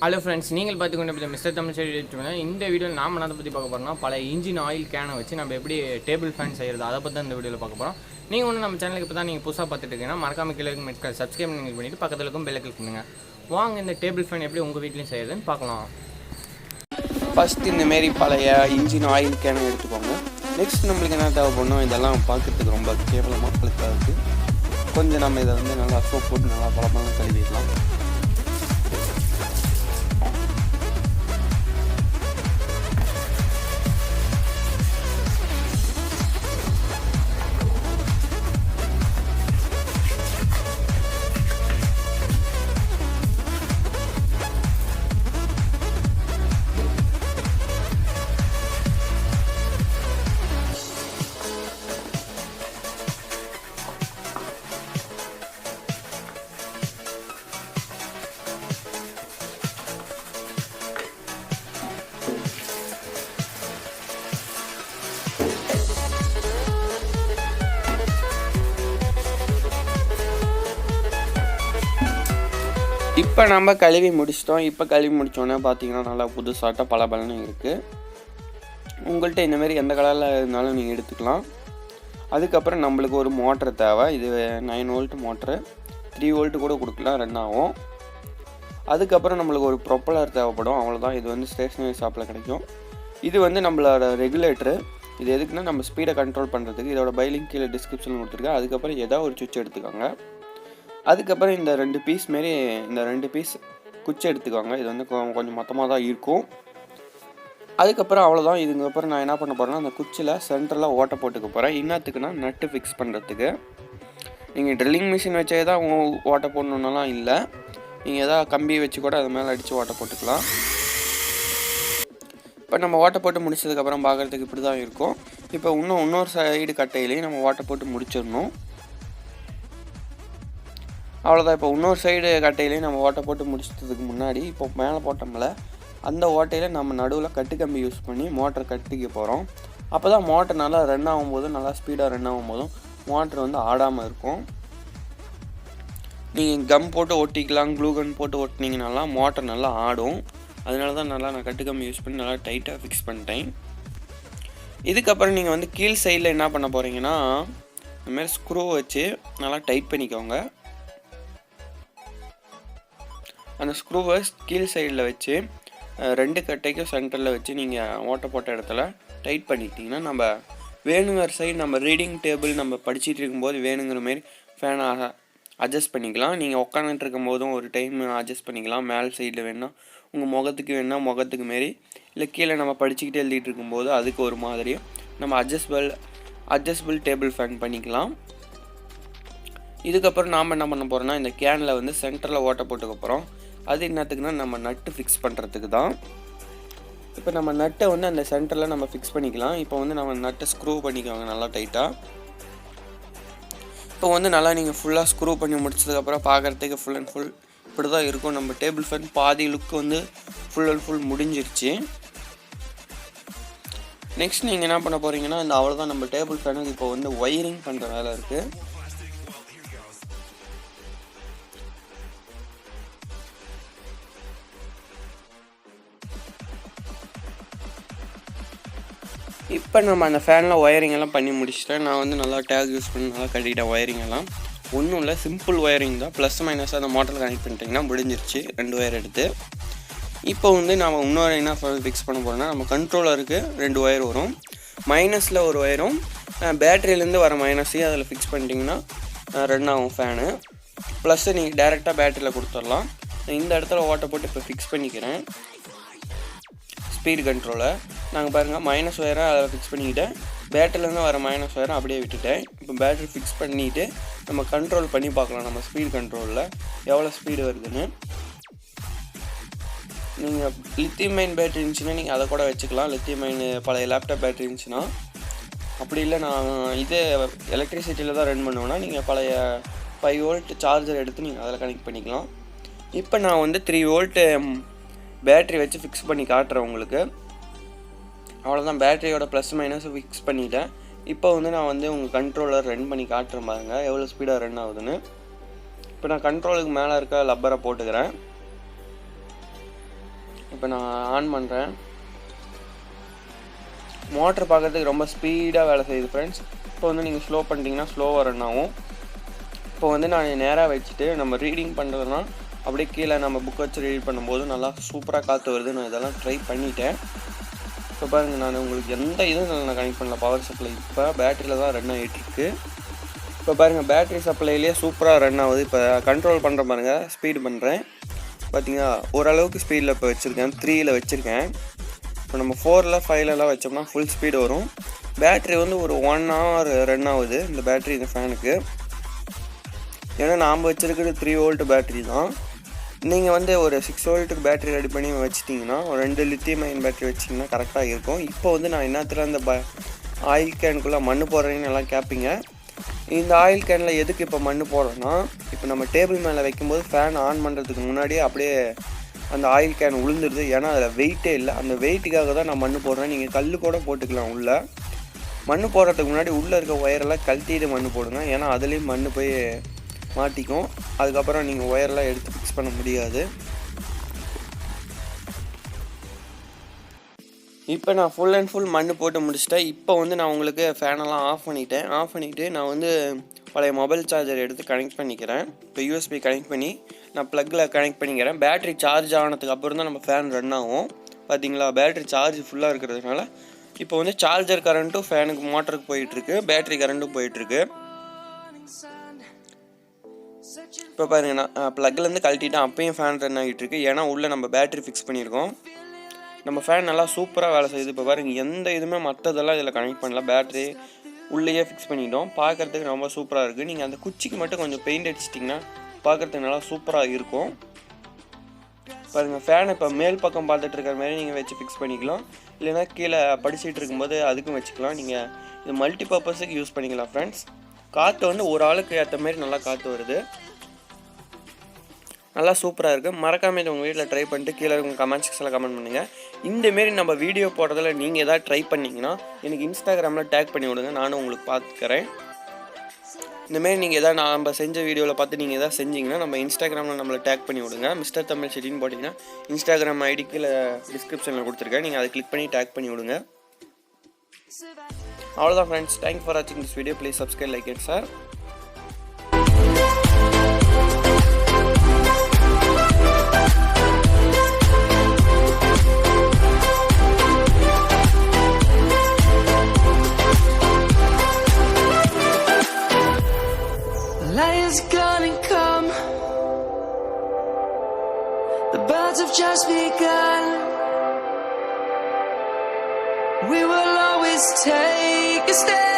Hello friends, நீங்கள் பார்த்துக்கொண்டு mister Tamil side எடுத்துக்கோங்க. இந்த வீடியோ நாம் என்ன பற்றி பார்க்க போகிறோம்னா, பல இன்ஜின் ஆயில் கேனை வச்சு நம்ம எப்படி டேபிள் ஃபேன் செய்கிறது அதை பற்றி தான் இந்த வீடியோவில் பார்க்க போகிறோம். நீங்கள் ஒன்று நம்ம சேனலுக்கு இப்போ தான் நீங்கள் புதுசாக பார்த்துட்டு இருக்கீங்கன்னா மறக்காம கீழே இருக்க சப்ஸ்கிரைப் பண்ணிட்டு பக்கத்தில் இருக்கும் பெல்லை கிளிக் பண்ணுங்கள். வாங்க இந்த டேபிள் ஃபேன் எப்படி உங்கள் வீட்லையும் செய்கிறதுன்னு பார்க்கலாம். ஃபஸ்ட்டு இந்தமாரி பழைய இன்ஜின் ஆயில் கேனை எடுத்துக்கோங்க. நெக்ஸ்ட் நம்மளுக்கு என்ன தேவைப்படணும், இதெல்லாம் பார்க்குறதுக்கு ரொம்ப கேவலமாக பழுத்தாக இருக்குது. கொஞ்சம் நம்ம இதை வந்து நல்லா சோப் போட்டு நல்லா பழப்பெல்லாம் கழுவிடலாம். இப்போ நம்ம கழுவி முடிச்சிட்டோம். இப்போ கழுவி முடித்தோன்னே பார்த்தீங்கன்னா நல்லா புதுசாட்ட பலன்னு இருக்குது. உங்கள்கிட்ட இந்தமாரி எந்த கலரில் இருந்தாலும் நீங்கள் எடுத்துக்கலாம். அதுக்கப்புறம் நம்மளுக்கு ஒரு மோட்டர் தேவை. இது 9 வோல்ட் மோட்ரு, 3 வோல்ட்டு கூட கொடுக்கலாம், ரன் ஆகும். அதுக்கப்புறம் நம்மளுக்கு ஒரு ப்ரொப்பலர் தேவைப்படும், அவ்வளோதான். இது வந்து ஸ்டேஷ்னரி ஷாப்பில் கிடைக்கும். இது வந்து நம்மளோட ரெகுலேட்டரு. இது எதுக்குன்னா நம்ம ஸ்பீடை கண்ட்ரோல் பண்ணுறதுக்கு. இதோட பைலிங் கீழே டிஸ்கிரிப்ஷனில் கொடுத்துருக்கேன். அதுக்கப்புறம் ஏதாவது ஒரு சுவிட்ச் எடுத்துக்கோங்க. அதுக்கப்புறம் இந்த 2 பீஸ் மாரி இந்த 2 பீஸ் குச்சி எடுத்துக்கோங்க. இது வந்து கொஞ்சம் மொத்தமாக தான் இருக்கும். அதுக்கப்புறம் அவ்வளோதான். இதுக்கப்புறம் நான் என்ன பண்ண போகிறேன்னா, அந்த குச்சியில் சென்டரில் ஓட்டை போட்டுக்க போகிறேன். இன்னத்துக்குன்னா நட்டு ஃபிக்ஸ் பண்ணுறதுக்கு. நீங்கள் ட்ரில்லிங் மிஷின் வச்சே தான் ஓட்டை போடணுன்னாலாம் இல்லை. நீங்கள் எதாவது கம்பி வச்சு கூட அது மேலே அடித்து ஓட்டை போட்டுக்கலாம். இப்போ நம்ம ஓட்டை போட்டு முடிச்சதுக்கப்புறம் பார்க்குறதுக்கு இப்படி தான் இருக்கும். இப்போ இன்னொரு சைடு கட்டையிலையும் நம்ம ஓட்டை போட்டு முடிச்சிடணும். அவ்வளோதான். இப்போ இன்னொரு சைடு கட்டையிலையும் நம்ம ஓட்டை போட்டு முடிச்சதுக்கு முன்னாடி இப்போ மேலே போட்டோம்ல, அந்த ஓட்டையில் நம்ம நடுவில் கட்டுக்கம்பி யூஸ் பண்ணி மோட்டர் கட்டிக்க போகிறோம். அப்போ தான் மோட்டர் நல்லா ரன் ஆகும்போதும் நல்லா ஸ்பீடாக ரன் ஆகும்போதும் மோட்டர் வந்து ஆடாமல் இருக்கும். நீங்கள் கம் போட்டு ஒட்டிக்கலாம், க்ளூகன் போட்டு ஒட்டினீங்கனாலாம் மோட்டர் நல்லா ஆடும். அதனால தான் நான் கட்டுக்கம்பி யூஸ் பண்ணி நல்லா டைட்டாக ஃபிக்ஸ் பண்ணிட்டேன். இதுக்கப்புறம் நீங்கள் வந்து கீழ் சைடில் என்ன பண்ண போகிறீங்கன்னா, இந்தமாதிரி ஸ்க்ரூ வச்சு நல்லா டைட் பண்ணிக்கோங்க. அந்த ஸ்க்ரூவை கீழ் சைடில் வச்சு 2 கட்டைக்கும் சென்டரில் வச்சு நீங்கள் ஓட்டை போட்ட இடத்துல டைட் பண்ணிக்கிட்டிங்கன்னா, நம்ம வேணுங்கிற சைடு நம்ம ரீடிங் டேபிள் நம்ம படிச்சுட்டு இருக்கும்போது வேணுங்கிற மாரி ஃபேனை அட்ஜஸ்ட் பண்ணிக்கலாம். நீங்கள் உட்காந்துட்டு இருக்கும் போதும் ஒரு டைம் அட்ஜஸ்ட் பண்ணிக்கலாம். மேல் சைடில் வேணால் உங்கள் முகத்துக்கு வேணால் முகத்துக்கு மாரி, இல்லை கீழே நம்ம படிச்சுக்கிட்டே எழுதிட்டு இருக்கும்போது அதுக்கு ஒரு மாதிரியும் நம்ம அட்ஜஸ்டபிள் டேபிள் ஃபேன் பண்ணிக்கலாம். இதுக்கப்புறம் நாம் என்ன பண்ண போகிறோம்னா, இந்த கேனில் வந்து சென்டரில் ஓட்டை போட்டுக்க போகிறோம். அது என்னத்துக்குன்னா நம்ம நட்டு ஃபிக்ஸ் பண்ணுறதுக்கு தான். இப்போ நம்ம நட்டை வந்து அந்த சென்டரில் நம்ம ஃபிக்ஸ் பண்ணிக்கலாம். இப்போ வந்து நம்ம நட்டை ஸ்க்ரூ பண்ணிக்கோங்க நல்லா டைட்டாக. இப்போ வந்து நல்லா நீங்கள் ஃபுல்லாக ஸ்க்ரூ பண்ணி முடிச்சதுக்கப்புறம் பார்க்குறதுக்கு ஃபுல் அண்ட் ஃபுல் இப்படி தான் இருக்கும். நம்ம டேபிள் ஃபேன் பாதி லுக்கு வந்து ஃபுல் அண்ட் ஃபுல் முடிஞ்சிருச்சு. நெக்ஸ்ட் நீங்கள் என்ன பண்ண போகிறீங்கன்னா, இந்த அவ்வளோதான் நம்ம டேபிள் ஃபேனுக்கு இப்போ வந்து ஒயரிங் பண்ணுற வேலை இருக்குது. இப்போ நம்ம அந்த ஃபேனில் ஒயரிங் எல்லாம் பண்ணி முடிச்சிட்டேன். நான் வந்து நல்லா டேக் யூஸ் பண்ணி நல்லா கட்டிக்கிட்டேன். ஒயரிங் எல்லாம் ஒன்றும் இல்லை, சிம்பிள் ஒயரிங் தான். ப்ளஸ் மைனஸ் அந்த மோட்டர் கனெக்ட் பண்ணிட்டிங்கன்னா முடிஞ்சிருச்சு. 2 ஒயர் எடுத்து இப்போ வந்து நம்ம இன்னொரு என்ன ஃபிக்ஸ் பண்ண போகிறோம்னா, நம்ம கண்ட்ரோலருக்கு 2 ஒயர் வரும். மைனஸில் ஒரு ஒயரும் பேட்டரியிலேருந்து வர மைனஸையும் அதில் ஃபிக்ஸ் பண்ணிட்டிங்கன்னா ரன் ஆகும் ஃபேனு. ப்ளஸ்ஸு நீங்கள் டேரெக்டாக பேட்டரியில் கொடுத்துடலாம். இந்த இடத்துல ஓட்டை போட்டு இப்போ ஃபிக்ஸ் பண்ணிக்கிறேன். ஸ்பீடு கண்ட்ரோலை நாங்கள் பாருங்கள் மைனஸ் ஒயரை அதில் ஃபிக்ஸ் பண்ணிக்கிட்டேன். பேட்டரிலேருந்து வர மைனஸ் ஒயரை அப்படியே விட்டுட்டேன். இப்போ பேட்டரி ஃபிக்ஸ் பண்ணிவிட்டு நம்ம கண்ட்ரோல் பண்ணி பார்க்கலாம். நம்ம ஸ்பீடு கண்ட்ரோலில் எவ்வளோ ஸ்பீடு வருதுன்னு. நீங்கள் லித்தியம் அயன் பேட்டரி இருந்துச்சுன்னா நீங்கள் அதை கூட வச்சுக்கலாம். லித்தியம் அயன் பழைய லேப்டாப் பேட்டரி இருந்துச்சுன்னா. அப்படி இல்லை நான் இதே எலக்ட்ரிசிட்டியில் தான் ரன் பண்ணுவேன்னா நீங்கள் பழைய 5 வோல்ட் சார்ஜர் எடுத்து நீங்கள் அதில் கனெக்ட் பண்ணிக்கலாம். இப்போ நான் வந்து 3 வோல்ட்டு பேட்டரி வச்சு ஃபிக்ஸ் பண்ணி காட்டுறேன் உங்களுக்கு. அவ்வளோதான். பேட்டரியோட ப்ளஸ் மைனஸ் ஃபிக்ஸ் பண்ணிவிட்டேன். இப்போ வந்து நான் வந்து உங்கள் கண்ட்ரோலர் ரன் பண்ணி காட்டுறேன் பாருங்கள் எவ்வளோ ஸ்பீடாக ரன் ஆகுதுன்னு. இப்போ நான் கண்ட்ரோலுக்கு மேலே இருக்க லப்பரை போட்டுக்கிறேன். இப்போ நான் ஆன் பண்ணுறேன். மோட்டர் பார்க்குறதுக்கு ரொம்ப ஸ்பீடாக வேலை செய்யுது ஃப்ரெண்ட்ஸ். இப்போ வந்து நீங்கள் ஸ்லோ பண்ணிட்டீங்கன்னா ஸ்லோவாக ரன் ஆகும். இப்போ வந்து நான் நேராக வச்சுட்டு நம்ம ரீடிங் பண்ணுறதுனா அப்படியே கீழே நம்ம புக் வச்சு ரீட் பண்ணும்போது நல்லா சூப்பராக காற்று வருது. நான் இதெல்லாம் ட்ரை பண்ணிட்டேன். இப்போ பாருங்கள், நான் உங்களுக்கு எந்த இதுவும் நான் கனெக்ட் பண்ணல பவர் சப்ளை. இப்போ பேட்டரியில் தான் ரன் ஆகிட்டுருக்கு. இப்போ பாருங்கள், பேட்டரி சப்ளைலேயே சூப்பராக ரன் ஆகுது. இப்போ கண்ட்ரோல் பண்ணுற பாருங்கள், ஸ்பீடு பண்ணுறேன் பார்த்தீங்களா. ஓரளவுக்கு ஸ்பீடில் இப்போ வச்சுருக்கேன், 3ல் வச்சுருக்கேன். இப்போ நம்ம 4ல் 5லலாம் வச்சோம்னா ஃபுல் ஸ்பீடு வரும். பேட்ரி வந்து ஒரு 1 hour ரன் ஆகுது இந்த பேட்ரி, இந்த ஃபேனுக்கு. ஏன்னா நாம் வச்சுருக்கிறது 3 volt பேட்ரி தான். நீங்கள் வந்து ஒரு 6 volt பேட்ரி ரெடி பண்ணி வச்சிட்டிங்கன்னா, ஒரு 2 லித்தியம் அயன் பேட்ரி வச்சிங்கன்னா கரெக்டாக இருக்கும். இப்போ வந்து நான் என்னத்தில் அந்த ஆயில் கேனுக்குள்ளே மண் போடுறேன்னு எல்லாம் கேட்பீங்க. இந்த ஆயில் கேனில் எதுக்கு இப்போ மண் போடுறோன்னா, இப்போ நம்ம டேபிள் மேலே வைக்கும்போது ஃபேன் ஆன் பண்ணுறதுக்கு முன்னாடியே அப்படியே அந்த ஆயில் கேன் உளுந்துடுது. ஏன்னா அதில் வெயிட்டே இல்லை. அந்த வெயிட்டுக்காக தான் நான் மண் போடுறேன். நீங்கள் கல் கூட போட்டுக்கலாம் உள்ளே. மண் போடுறதுக்கு முன்னாடி உள்ளே இருக்க ஒயரெல்லாம் கழட்டிட்டு மண் போடுங்க. ஏன்னா அதுலேயும் மண் போய் மாட்டிக்கும். அதுக்கப்புறம் நீங்கள் ஒயர்லாம் எடுத்து ஃபிக்ஸ் பண்ண முடியாது. இப்போ நான் ஃபுல் அண்ட் ஃபுல் மண் போட்டு முடிச்சிட்டேன். இப்போ வந்து நான் உங்களுக்கு ஃபேனெல்லாம் ஆஃப் பண்ணிவிட்டு நான் வந்து பழைய மொபைல் சார்ஜர் எடுத்து கனெக்ட் பண்ணிக்கிறேன். இப்போ யூஎஸ்பி கனெக்ட் பண்ணி நான் ப்ளக்கில் கனெக்ட் பண்ணிக்கிறேன். பேட்ரி சார்ஜ் ஆனதுக்கு அப்புறம் தான் நம்ம ஃபேன் ரன் ஆகும். பார்த்தீங்களா, பேட்ரி சார்ஜ் ஃபுல்லாக இருக்கிறதுனால இப்போ வந்து சார்ஜர் கரண்ட்டும் ஃபேனுக்கு மோட்டருக்கு போயிட்டுருக்கு, பேட்ரி கரண்ட்டும் போயிட்டுருக்கு. இப்போ பாருங்கள், நான் ப்ளக்லேருந்து கழட்டிட்டேன். அப்பயும் ஃபேன் ரன் ஆகிட்டுருக்கு. ஏன்னா உள்ளே நம்ம பேட்ரி ஃபிக்ஸ் பண்ணியிருக்கோம். நம்ம ஃபேன் நல்லா சூப்பராக வேலை செய்யுது. இப்போ பாருங்கள், எந்த இதுவுமே மற்றதெல்லாம் இதில் கனெக்ட் பண்ணல, பேட்ரி உள்ளேயே ஃபிக்ஸ் பண்ணிட்டோம். பார்க்குறதுக்கு ரொம்ப சூப்பராக இருக்குது. நீங்கள் அந்த குச்சிக்கு மட்டும் கொஞ்சம் பெயிண்ட் அடிச்சிட்டிங்கன்னா பார்க்குறதுக்கு நல்லா சூப்பராக இருக்கும். பாருங்கள், ஃபேன் இப்போ மேல் பக்கம் பார்த்துட்டு இருக்கிற மாதிரி நீங்கள் வச்சு ஃபிக்ஸ் பண்ணிக்கலாம். இல்லைனா கீழே படிச்சுட்டு இருக்கும்போது அதுக்கும் வச்சுக்கலாம். நீங்கள் இது மல்டி பர்பஸுக்கு யூஸ் பண்ணிக்கலாம் ஃப்ரெண்ட்ஸ். காற்று வந்து ஒரு ஆளுக்கு ஏற்ற மாதிரி நல்லா காற்று வருது. நல்லா சூப்பராக இருக்குது. மறக்காமல் இதை உங்கள் வீட்டில் ட்ரை பண்ணிட்டு கீழே உங்கள் கமெண்ட் செக்ஷனில் கமெண்ட் பண்ணுங்கள். இந்தமாரி நம்ம வீடியோ போடுறதில் நீங்கள் எதாவது ட்ரை பண்ணிங்கன்னா எனக்கு இன்ஸ்டாகிராமில் டேக் பண்ணி விடுங்க, நானும் உங்களுக்கு பார்த்துக்கிறேன். இந்தமாரி நீங்கள் எதாவது நம்ம செஞ்ச வீடியோவில் பார்த்து நீங்கள் எதாவது செஞ்சிங்கன்னா நம்ம இன்ஸ்டாகிராமில் நம்மளை டேக் பண்ணி விடுங்க. மிஸ்டர் தமிழ் சிட்டின்னு போட்டிங்கன்னா இன்ஸ்டாகிராம் ஐடிக்கு டிஸ்கிரிப்ஷனில் கொடுத்துருக்கேன். நீங்கள் அதை கிளிக் பண்ணி டேக் பண்ணி விடுங்க. அவ்வளோதான் ஃப்ரெண்ட்ஸ். தேங்க்ஸ் ஃபார் வாட்சிங் this video. Please subscribe, like it sir. Lion's gonna come. The birds have just begun. We will always take a stand.